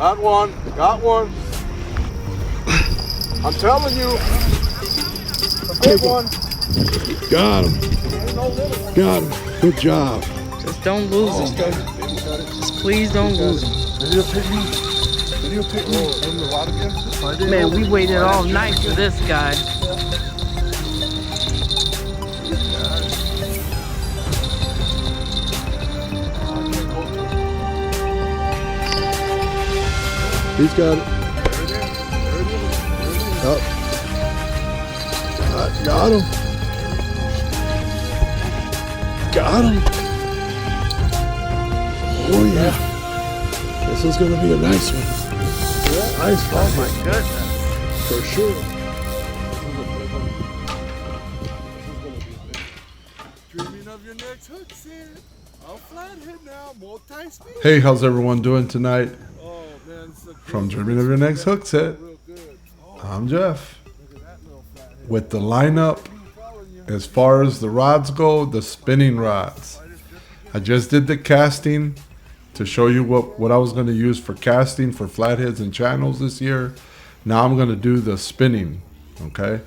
Got one. Got one. I'm telling you. A big one. Got him. Got him. Good job. Just don't lose him. Just please don't lose him. Video pick me. Video pick me. Man, we waited all night for this guy. He's got it. Oh. Got him. Got him. Oh yeah. This is gonna be a nice one. Nice one. Oh my goodness. For sure. Dreaming of your next hook set. I'll flathead now. Multi-speed. Hey, how's everyone doing tonight? Oh man, it's a From Dreaming of Your Next Hook Set, real good. Oh, I'm Jeff. look at that little flathead. With the lineup, as far as the rods go, the spinning rods. I just did the casting to show you what I was going to use for casting for flatheads and channels this year. Now I'm going to do the spinning, okay?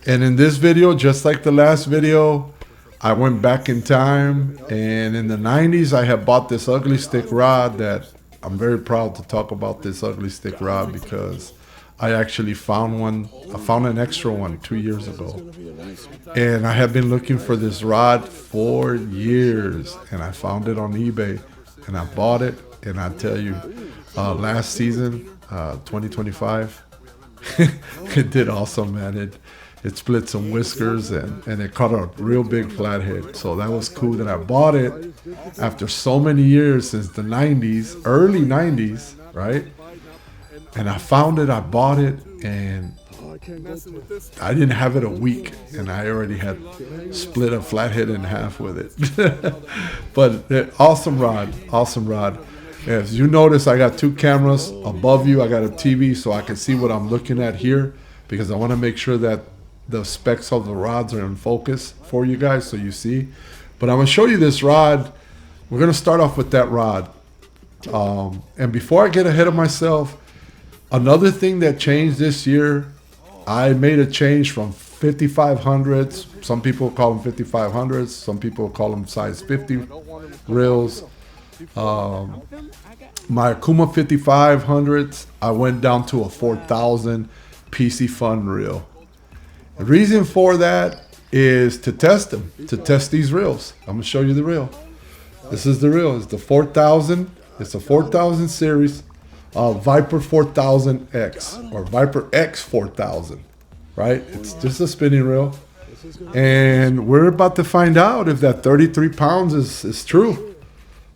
And in this video, just like the last video, I went back in time, and in the 90s, I had bought this ugly stick rod that I'm very proud to talk about this ugly stick rod because I actually found one. I found an extra one 2 years ago. And I have been looking for this rod for years, and I found it on eBay, and I bought it. And I tell you, last season, 2025, it did awesome, man. It split some whiskers and it caught a real big flathead. So that was cool that I bought it after so many years, since the 90s, early 90s, right? And I found it, I bought it, and I didn't have it a week, and I already had split a flathead in half with it. But awesome rod, awesome rod. As you notice, I got two cameras above you. I got a TV so I can see what I'm looking at here, because I want to make sure that the specs of the rods are in focus for you guys so you see. But I'm going to show you this rod. We're going to start off with that rod. And before I get ahead of myself, another thing that changed this year, I made a change from 5500s. Some people call them 5500s. Some people call them size 50 reels. My Akuma 5500s, I went down to a 4000 PC Fun reel. The reason for that is to test them, to test these reels. I'm going to show you the reel. This is the reel. It's the 4000. It's a 4000 series. Viper 4000X or Viper X 4000, right? It's just a spinning reel. And we're about to find out if that 33 pounds is true.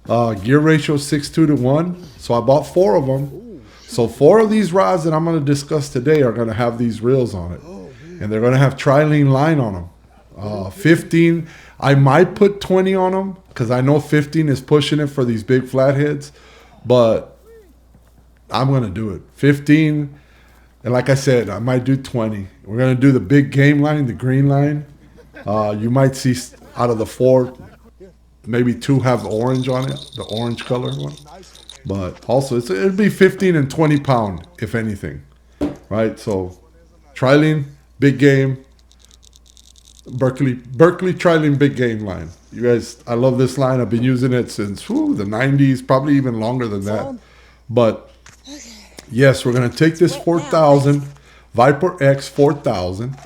Gear ratio 6:2:1. So I bought 4 of them. So 4 of these rods that I'm going to discuss today are going to have these reels on it. And they're going to have trilene line on them. 15, I might put 20 on them because I know 15 is pushing it for these big flatheads. But I'm going to do it. 15, and like I said, I might do 20. We're going to do the big game line, the green line. You might see out of the 4, maybe 2 have orange on it, the orange color one. But also, it'll be 15 and 20 pound, if anything. Right? So, trilene, big game. Berkeley trilene big game line. You guys, I love this line. I've been using it since the 90s, probably even longer than that. But yes, we're going to take this 4000 Viper X 4000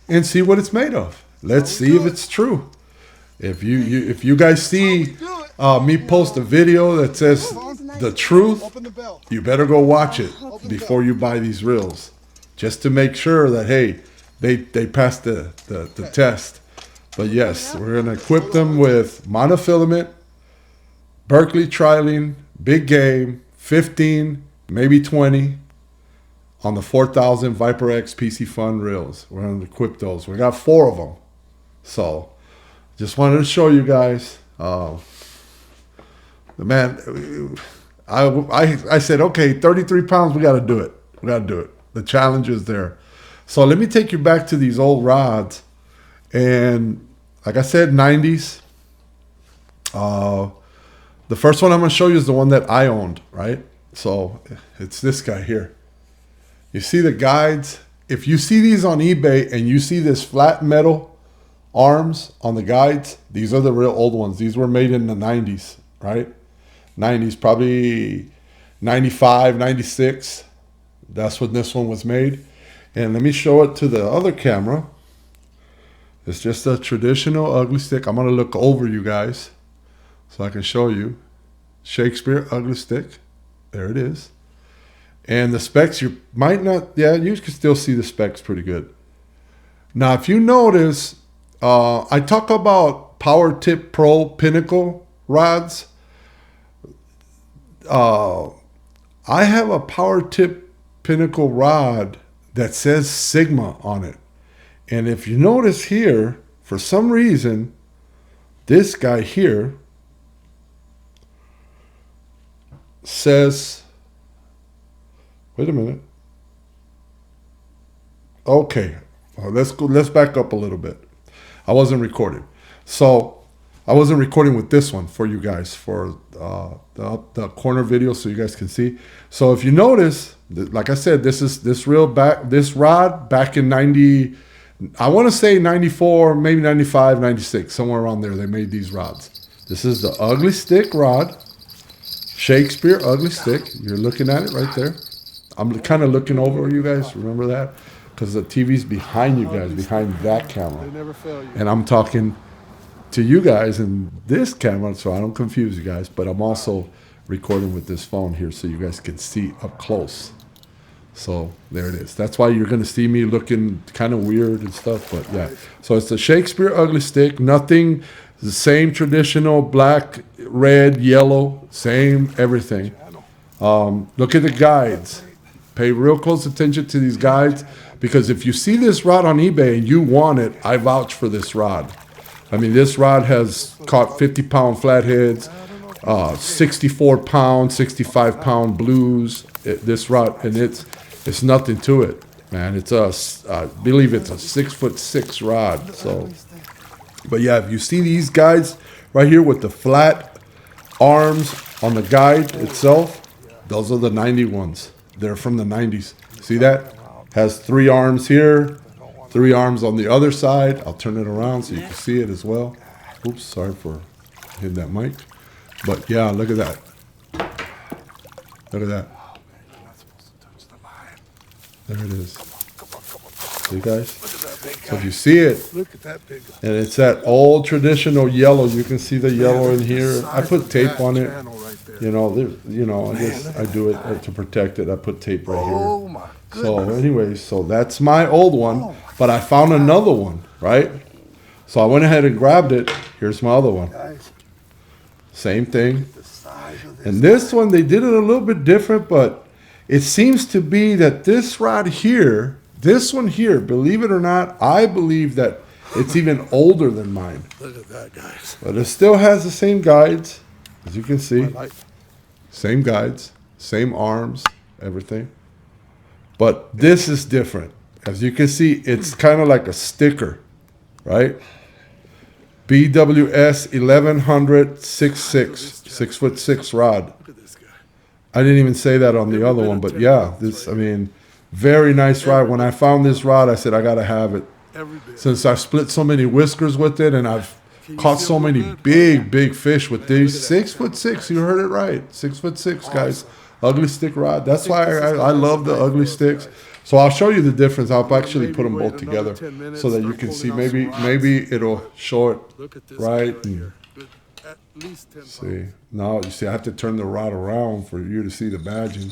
and see what it's made of. Let's see if it's true. If you guys see me post a video that says the truth, you better go watch it before you buy these reels, just to make sure that, hey, they passed the test. But yes, we're going to equip them with monofilament, Berkeley trilene, big game, 15, maybe 20 on the 4000 Viper X PC Fun reels. We're going to equip those. We got 4 of them. So just wanted to show you guys. Man, I said, okay, 33 pounds, we got to do it. We got to do it. The challenge is there. So let me take you back to these old rods. And like I said, 90s. The first one I'm going to show you is the one that I owned, right? So it's this guy here. You see the guides? If you see these on eBay and you see this flat metal arms on the guides, these are the real old ones. These were made in the 90s, right? 90s, probably 95, 96. That's when this one was made. And let me show it to the other camera. It's just a traditional ugly stick. I'm going to look over you guys so I can show you. Shakespeare ugly stick. There it is. And the specs, you might not, yeah, you can still see the specs pretty good. Now, if you notice, I talk about Power Tip Pro Pinnacle rods. I have a Power Tip Pinnacle rod that says Sigma on it. And if you notice here, for some reason, this guy here says, wait a minute. Okay, well, let's back up a little bit. I wasn't recording. So I wasn't recording with this one for you guys for the corner video so you guys can see. So if you notice, like I said, this rod back in 90, I want to say 94, maybe 95, 96, somewhere around there they made these rods. This is the ugly stick rod, Shakespeare ugly stick. You're looking at it right there. I'm kind of looking over you guys. Remember that? Because the TV's behind you guys, behind that camera. They never fail you. And I'm talking to you guys in this camera, so I don't confuse you guys. But I'm also recording with this phone here so you guys can see up close. So there it is. That's why you're going to see me looking kind of weird and stuff. But yeah, so it's the Shakespeare ugly stick. Nothing, the same traditional black, red, yellow, same everything. Look at the guides. Pay real close attention to these guides, because if you see this rod on eBay and you want it, I vouch for this rod. I mean, this rod has caught 50-pound flatheads, 64-pound, 65-pound blues. This rod, and it's nothing to it, man. It's I believe it's a 6'6" rod. So, but yeah, if you see these guides right here with the flat arms on the guide itself, those are the 90 ones. They're from the 90s. See that? Has 3 arms here, 3 arms on the other side. I'll turn it around so you can see it as well. Oops, sorry for hitting that mic. But yeah, look at that. Look at that. There it is. See, guys? So if you see it, Look at that big and it's that old traditional yellow. You can see the yellow in here. I put tape on it. You know, I guess I do it to protect it. I put tape right Oh here. my So anyways, so that's my old one, but I found another one, right? So I went ahead and grabbed it. Here's my other one. guys, Same thing. the size of this. And this one, they did it a little bit different, but it seems to be that this rod here, this one here, believe it or not, I believe that it's even older than mine. Look at that, guys. But it still has the same guides, as you can see. I like Same guides, same arms, everything. But this is different. As you can see, it's kind of like a sticker, right? BWS 1100 6'6", 6'6" rod. Look at this guy. I didn't even say that on the other one, but yeah, this, I mean, very nice rod. When I found this rod, I said, I got to have it. Every bit. Since I've split so many whiskers with it and I've caught so many big fish with these. 6'6", you heard it right. 6'6", guys. Ugly stick rod. That's why I love the ugly sticks. So I'll show you the difference. I'll actually put them both together so that you can see. Maybe it'll show it Look at this right. guy here. With at least 10 See, pounds. now you see I have to turn the rod around for you to see the badging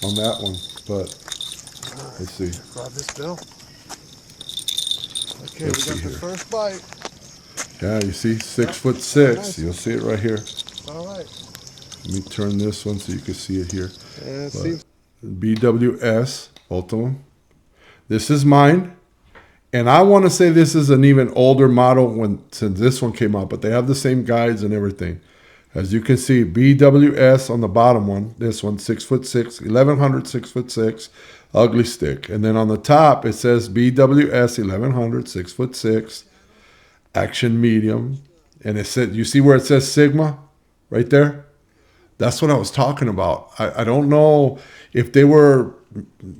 on that one. But let's see. Grab this, Bill. Okay, Let's we got see the here. first bite. Yeah, you see 6'6". You'll see it right here. All right. Let me turn this one so you can see it here. And But see. BWS, both of them. This is mine. And I want to say this is an even older model since this one came out, but they have the same guides and everything. As you can see, BWS on the bottom one, this one, 6'6", 1100 6'6", ugly stick. And then on the top, it says BWS 1100 6'6", action medium. And it said, you see where it says Sigma right there? That's what I was talking about. I don't know if they were,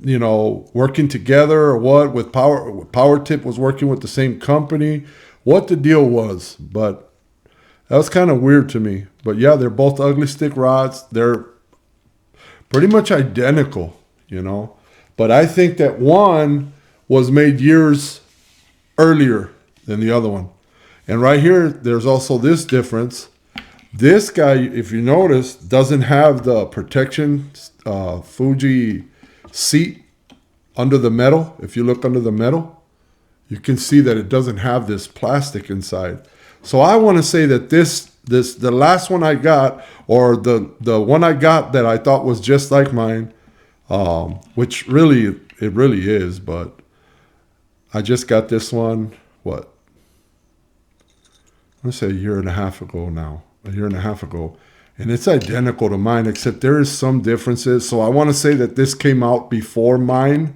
you know, working together or what, with Power Tip was working with the same company, what the deal was, but that was kind of weird to me. But yeah, they're both ugly stick rods. They're pretty much identical, you know. But I think that one was made years earlier than the other one. And right here, there's also this difference. This guy, if you notice, doesn't have the protection Fuji seat under the metal. If you look under the metal, you can see that it doesn't have this plastic inside. So I want to say that the last one I got, or the one I got that I thought was just like mine, which really, it really is, but I just got this one, what? Let's say a year and a half ago now. A year and a half ago. And it's identical to mine, except there is some differences. So I want to say that this came out before mine.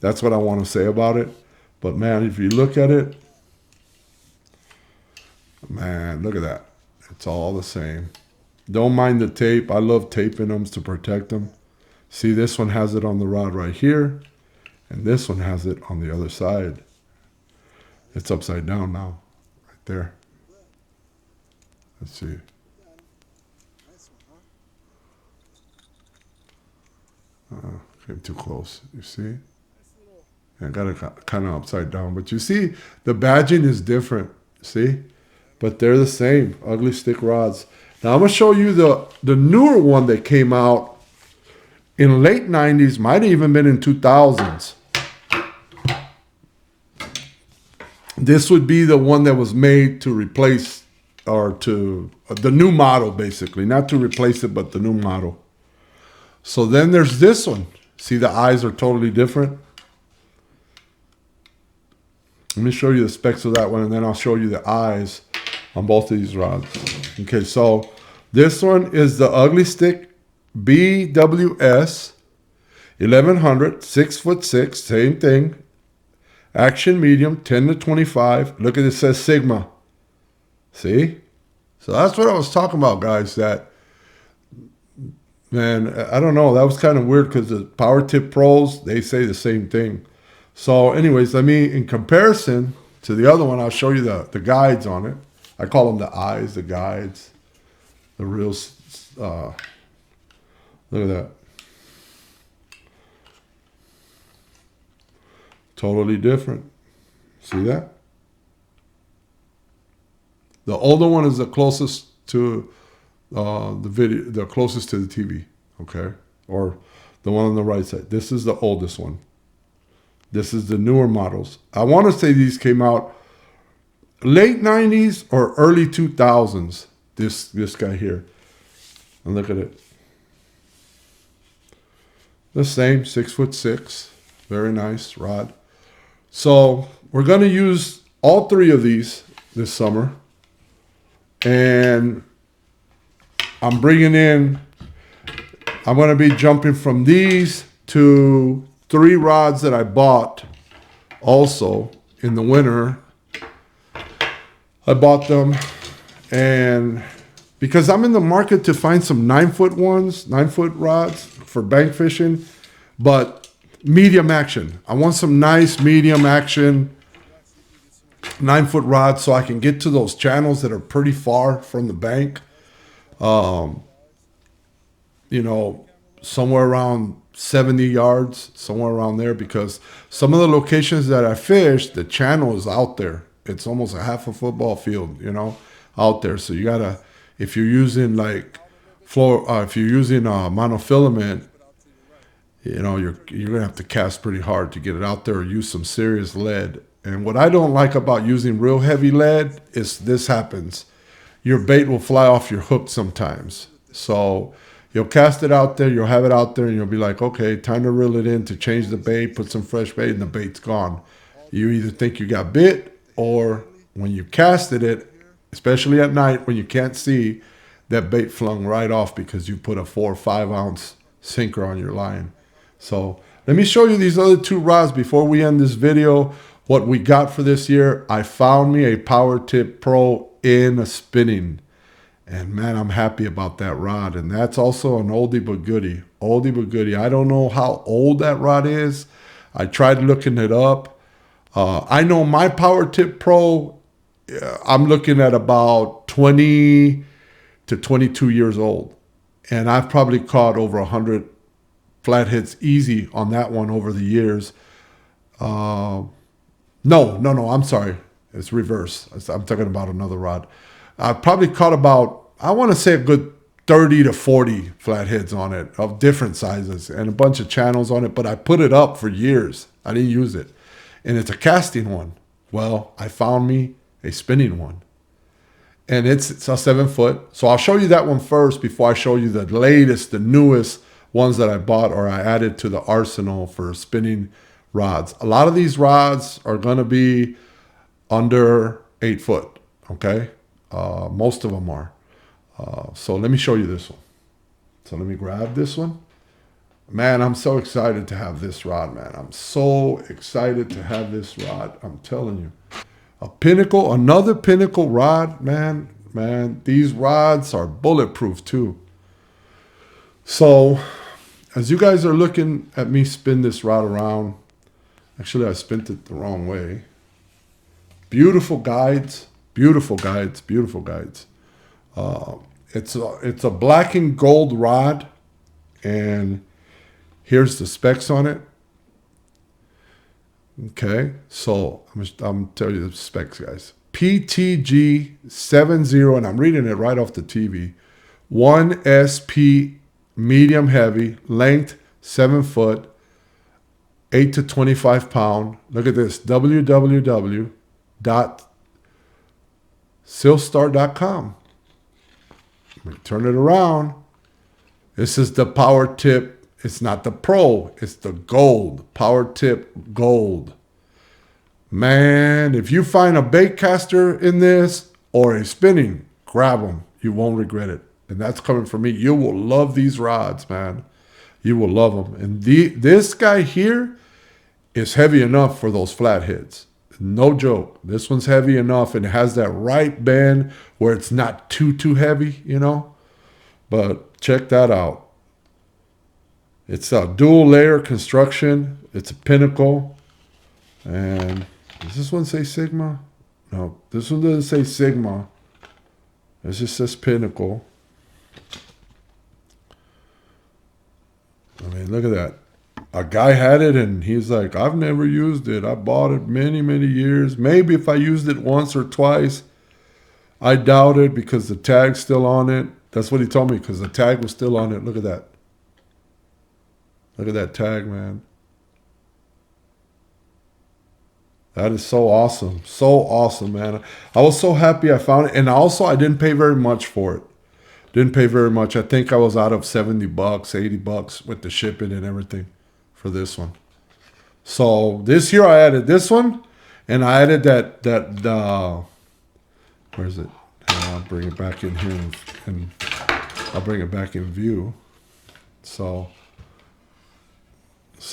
That's what I want to say about it. But man, if you look at it, man, look at that. It's all the same. Don't mind the tape. I love taping them to protect them. See, this one has it on the rod right here. And this one has it on the other side. It's upside down now. Right there. Let's see. Came too close. You see? I got it kind of upside down. But you see, the badging is different. See? But they're the same. Ugly stick rods. Now I'm going to show you the newer one that came out in late 90s. Might have even been in 2000s. This would be the one that was made to replace, or to the new model, basically. Not to replace it, but the new model. So then there's this one. See, the eyes are totally different. Let me show you the specs of that one, and then I'll show you the eyes on both of these rods. Okay, so this one is the Ugly Stick BWS 1100, 6'6", same thing. Action medium, 10 to 25. Look at it, says Sigma. See? So that's what I was talking about, guys. That, man, I don't know. That was kind of weird because the Power Tip Pros, they say the same thing. So anyways, in comparison to the other one, I'll show you the guides on it. I call them the eyes, the guides. The real, look at that. Totally different. See that? The older one is the closest to the closest to the TV, okay? Or the one on the right side. This is the oldest one. This is the newer models. I want to say these came out late 90s or early 2000s. This guy here. And look at it. The same, 6'6". Very nice rod. So we're going to use all three of these this summer. And I'm going to be jumping from these to 3 rods that I bought also in the winter. I bought them, and because I'm in the market to find some 9-foot ones, 9-foot rods for bank fishing, but medium action. I want some nice medium action 9-foot rods so I can get to those channels that are pretty far from the bank. You know, somewhere around 70 yards, somewhere around there, because some of the locations that I fished, the channel is out there. It's almost a half a football field, you know, out there. So you gotta, if you're using like if you're using monofilament, you know, you're gonna have to cast pretty hard to get it out there, or use some serious lead. And what I don't like about using real heavy lead is this happens. Your bait will fly off your hook sometimes. So you'll cast it out there, you'll have it out there, and you'll be like, okay, time to reel it in to change the bait, put some fresh bait, and the bait's gone. You either think you got bit, or when you casted it, especially at night when you can't see, that bait flung right off because you put a 4 or 5 ounce sinker on your line. So let me show you these other 2 rods before we end this video. What we got for this year, I found me a Power Tip Pro in a spinning. And man, I'm happy about that rod. And that's also an oldie but goodie. Oldie but goodie. I don't know how old that rod is. I tried looking it up. I know my Power Tip Pro, I'm looking at about 20 to 22 years old. And I've probably caught over 100 flatheads easy on that one over the years. No, I'm sorry. It's reverse. I'm talking about another rod. I've probably caught about, I want to say a good 30 to 40 flatheads on it of different sizes and a bunch of channels on it, but I put it up for years. I didn't use it. And it's a casting one. Well, I found me a spinning one. And it's a 7-foot. So I'll show you that one first before I show you the latest, the newest ones that I bought or I added to the arsenal for spinning rods. A lot of these rods are going to be under 8 foot, okay? Most of them are. So let me show you this one. So let me grab this one. Man, I'm so excited to have this rod, man. I'm so excited to have this rod. I'm telling you. A Pinnacle, another Pinnacle rod, man. These rods are bulletproof too. So as you guys are looking at me spin this rod around, actually I spent it the wrong way. Beautiful guides, beautiful guides, beautiful guides. It's a black and gold rod, and here's the specs on it. Okay, so I'm telling you the specs, guys. PTG70, and I'm reading it right off the TV. 1SP medium heavy, length 7 foot, 8 to 25 pound. Look at this, www.silstar.com. Turn it around. This is the Power Tip. It's not the Pro. It's the Gold. Power Tip Gold. Man, if you find a bait caster in this or a spinning, grab them. You won't regret it. And that's coming from me. You will love these rods, man. You will love them. And this guy here is heavy enough for those flatheads. No joke. This one's heavy enough, and it has that right bend where it's not too heavy, you know. But check that out. It's a dual layer construction. It's a Pinnacle. And does this one say Sigma? No, this one doesn't say Sigma. It just says Pinnacle. I mean, look at that. A guy had it and he's like, I've never used it. I bought it many years. Maybe if I used it once or twice. I doubt it because the tag's still on it. That's what he told me, because the tag was still on it. Look at that. Look at that tag, man. That is so awesome. So awesome, man. I was so happy I found it. And also, I didn't pay very much for it. Didn't pay very much. I think I was out of $70, $80 with the shipping and everything for this one. So this year I added this one, and I added that where is it? I'll bring it back in here and I'll bring it back in view. So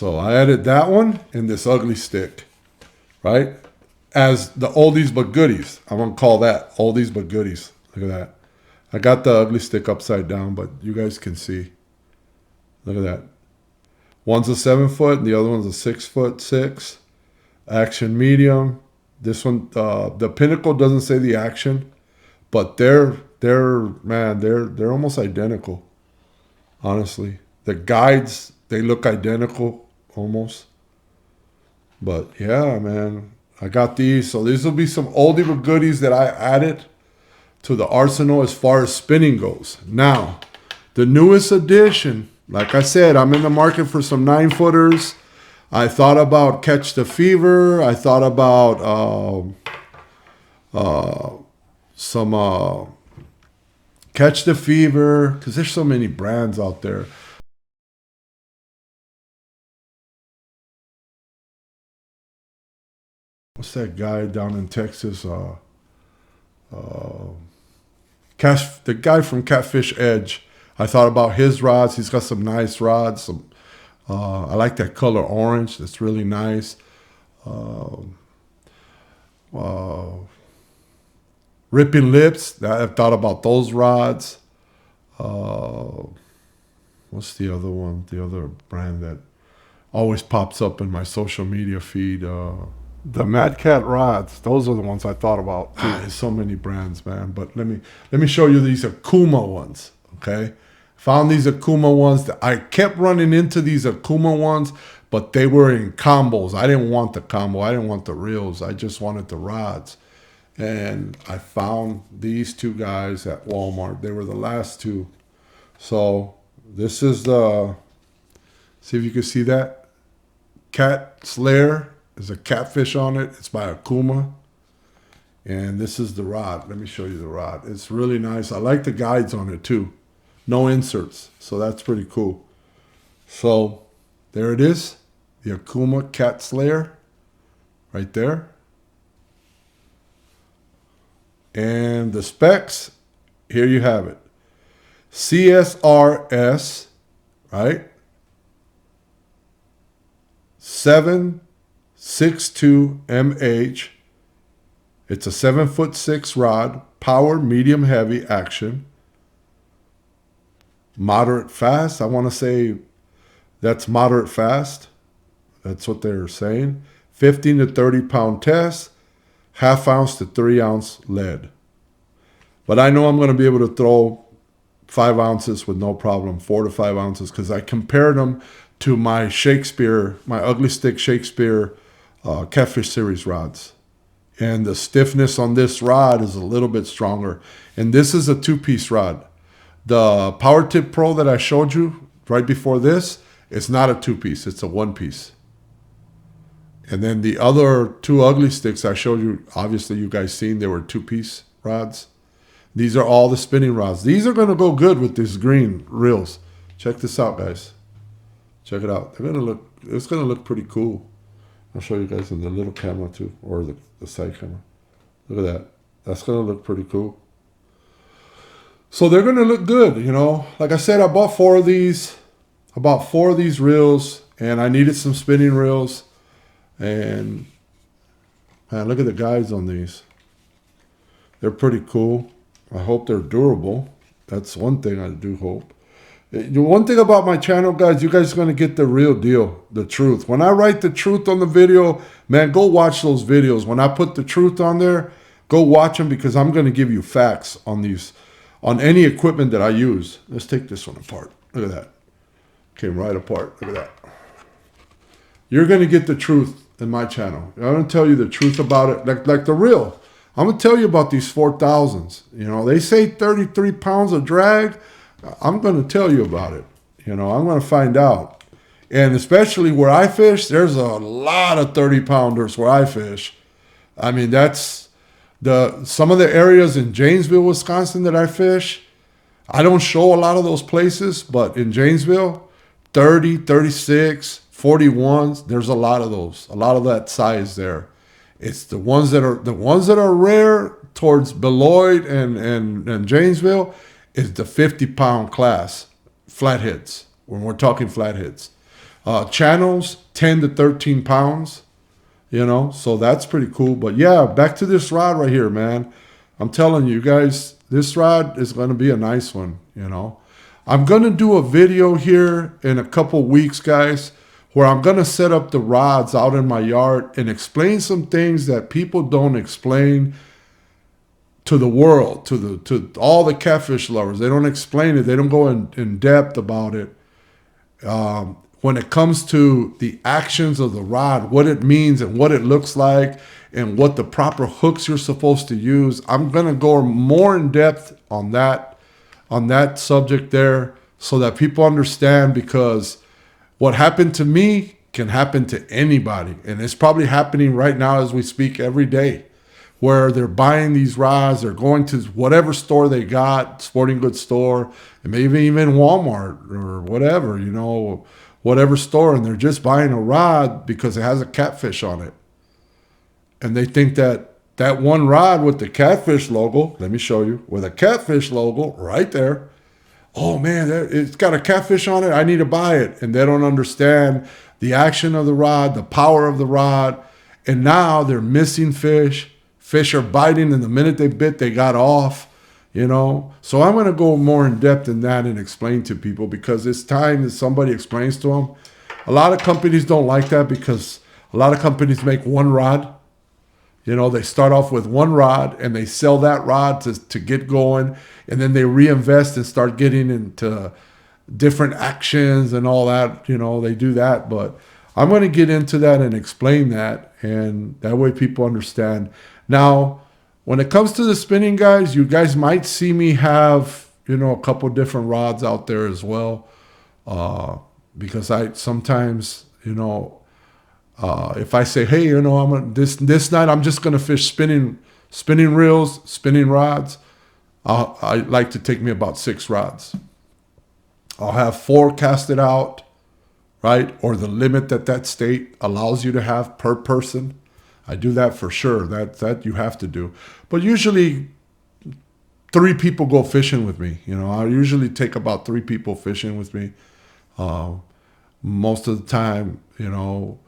I added that one and this ugly stick, right? As the oldies but goodies. I'm gonna call that oldies but goodies. Look at that. I got the ugly stick upside down, but you guys can see. Look at that. One's a 7 foot and the other one's a 6'6". Action medium. This one, the Pinnacle doesn't say the action, but they're almost identical. Honestly, the guides, they look identical almost. But yeah, man, I got these. So these will be some oldie but goodies that I added to the arsenal as far as spinning goes. Now, the newest addition, like I said, I'm in the market for some 9-footers. I thought about Catch the Fever. I thought about some Catch the Fever, because there's so many brands out there. What's that guy down in Texas? The guy from Catfish Edge. I thought about his rods. He's got some nice rods. I like that color orange. That's really nice. Ripping Lips, I've thought about those rods. What's the other one? The other brand that always pops up in my social media feed. The Mad Cat rods. Those are the ones I thought about too. There's so many brands, man. But let me show you these Akuma ones. Okay, found these Akuma ones. I kept running into these Akuma ones, but they were in combos. I didn't want the combo. I didn't want the reels. I just wanted the rods. And I found these two guys at Walmart. They were the last two. So this is the, see if you can see that. Cat Slayer. There's a Catfish on it. It's by Akuma. And this is the rod. Let me show you the rod. It's really nice. I like the guides on it too. No inserts. So that's pretty cool. So there it is. The Akuma Cat Slayer. Right there. And the specs, here you have it. CSRS, right? 762 mH. It's a 7'6" rod, power, medium, heavy action. Moderate fast. I want to say that's moderate fast. That's what they're saying. 15 to 30 pound test. 1/2 ounce to 3 ounce lead. But I know I'm going to be able to throw 5 ounces with no problem, 4 to 5 ounces, because I compared them to my Shakespeare, my Ugly Stick Shakespeare Catfish Series rods. And the stiffness on this rod is a little bit stronger. And this is a 2-piece rod. The Power Tip Pro that I showed you right before this, it's not a 2-piece, it's a 1-piece. And then the other 2 Ugly Sticks I showed you, obviously you guys seen, they were 2-piece rods. These are all the spinning rods. These are going to go good with these green reels. Check this out, guys. Check it out. They're going to look, it's going to look pretty cool. I'll show you guys in the little camera too, or the side camera. Look at that. That's going to look pretty cool. So they're going to look good, you know. Like I said, I bought 4 of these. I bought 4 of these reels, and I needed some spinning reels. And man, look at the guides on these. They're pretty cool. I hope they're durable. That's one thing I do hope. The one thing about my channel, guys, you guys are going to get the real deal, the truth. When I write the truth on the video, man, go watch those videos. When I put the truth on there, go watch them, because I'm going to give you facts on these, on any equipment that I use. Let's take this one apart. Look at that. Came right apart. Look at that. You're going to get the truth in my channel. I'm going to tell you the truth about it, like the real. I'm going to tell you about these 4000s. You know, they say 33 pounds of drag. I'm going to tell you about it. You know, I'm going to find out. And especially where I fish, there's a lot of 30-pounders where I fish. I mean, that's some of the areas in Janesville, Wisconsin that I fish. I don't show a lot of those places, but in Janesville, 30, 36, 41s, there's a lot of those, a lot of that size there. It's the ones that are rare towards Beloit and Janesville is the 50-pound class flatheads, when we're talking flatheads. Channels, 10 to 13 pounds, you know, so that's pretty cool. But yeah, back to this rod right here, man. I'm telling you guys, this rod is going to be a nice one, you know. I'm going to do a video here in a couple weeks, guys, where I'm going to set up the rods out in my yard and explain some things that people don't explain to the world, to all the catfish lovers. They don't explain it. They don't go in depth about it. When it comes to the actions of the rod, what it means and what it looks like and what the proper hooks you're supposed to use, I'm going to go more in depth on that subject there, so that people understand, because what happened to me can happen to anybody. And it's probably happening right now as we speak every day, where they're buying these rods, they're going to whatever store they got, sporting goods store, and maybe even Walmart or whatever, you know, whatever store, and they're just buying a rod because it has a catfish on it. And they think that that one rod with the catfish logo, let me show you, with a catfish logo right there, oh man, it's got a catfish on it, I need to buy it. And they don't understand the action of the rod, the power of the rod. And now they're missing fish, Fish are biting, and the minute they bit, they got off. You know, so I'm going to go more in depth in that and explain to people, because it's time that somebody explains to them. A lot of companies don't like that, because a lot of companies make one rod. You know, they start off with one rod and they sell that rod to get going, and then they reinvest and start getting into different actions and all that. You know, they do that, but I'm going to get into that and explain that, and that way people understand. Now, when it comes to the spinning, guys, you guys might see me have, you know, a couple different rods out there as well, because I sometimes, you know, if I say, hey, you know, this night I'm just gonna fish spinning reels, spinning rods, I like to take me about 6 rods. I'll have 4 casted out, right, or the limit that state allows you to have per person. I do that for sure. That you have to do. But usually 3 people go fishing with me. You know, I usually take about 3 people fishing with me. Most of the time, you know,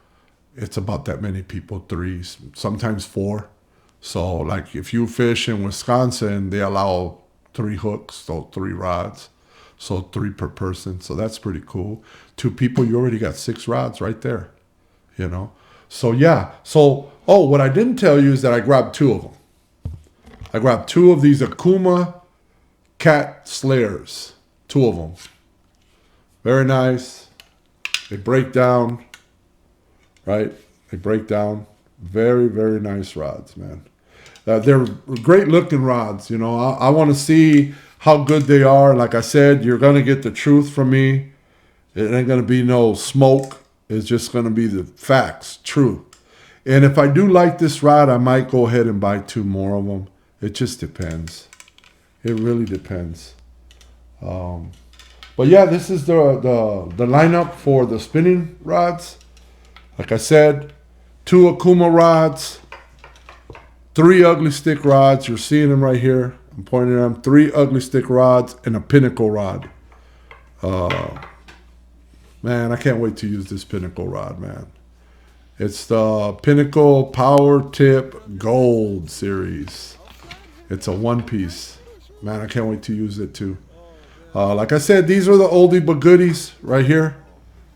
it's about that many people, 3, sometimes 4. So like if you fish in Wisconsin, they allow 3 hooks, so 3 rods. So 3 per person. So that's pretty cool. 2 people, you already got 6 rods right there, you know. So yeah. So, oh, what I didn't tell you is that I grabbed 2 of them. I grabbed 2 of these Akuma cat slayers. 2 of them. Very nice. They break down, right? They break down. Very, very nice rods, man. They're great looking rods. You know, I want to see how good they are. Like I said, you're going to get the truth from me. It ain't going to be no smoke. It's just going to be the facts, truth. And if I do like this rod, I might go ahead and buy 2 more of them. It just depends. It really depends. But yeah, this is the lineup for the spinning rods. Like I said, 2 Akuma rods, 3 ugly stick rods. You're seeing them right here. I'm pointing at them. 3 ugly stick rods and a pinnacle rod. Man, I can't wait to use this pinnacle rod, man. It's the Pinnacle Power Tip Gold Series. It's a 1-piece. Man, I can't wait to use it too. Like I said, these are the oldie but goodies right here.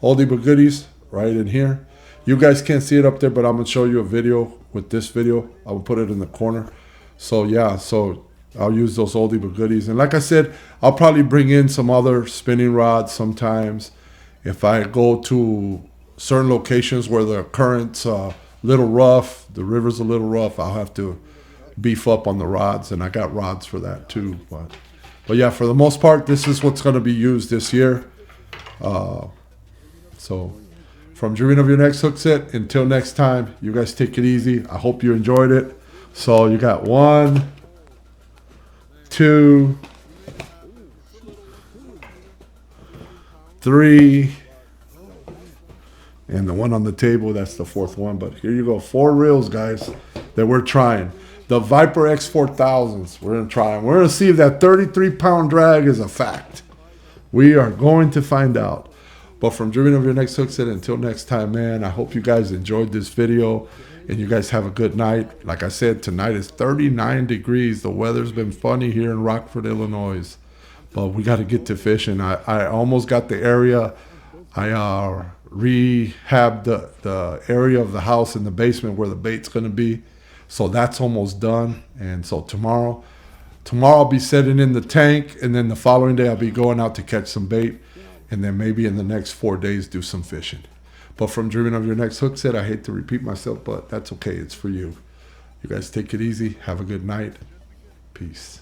Oldie but goodies right in here. You guys can't see it up there, but I'm going to show you a video with this video. I will put it in the corner. So yeah, so I'll use those oldie but goodies. And like I said, I'll probably bring in some other spinning rods sometimes. If I go to certain locations where the current's a little rough, the river's a little rough, I'll have to beef up on the rods, and I got rods for that too. But yeah, for the most part, this is what's going to be used this year. So from dreaming of your next hook set, until next time, you guys take it easy. I hope you enjoyed it. So you got 1, 2, 3, and the one on the table, that's the 4th one. But here you go, 4 reels, guys, that we're trying. The Viper X4000s, we're going to try them. We're going to see if that 33-pound drag is a fact. We are going to find out. But from dreaming of your next hook set, until next time, man, I hope you guys enjoyed this video and you guys have a good night. Like I said, tonight is 39 degrees. The weather's been funny here in Rockford, Illinois. But we got to get to fishing. I almost got the area. I rehabbed the area of the house in the basement where the bait's going to be. So that's almost done. And so tomorrow I'll be setting in the tank, and then the following day I'll be going out to catch some bait, and then maybe in the next 4 days do some fishing. But from dreaming of your next hook set, I hate to repeat myself, but that's okay. It's for you. You guys take it easy. Have a good night. Peace.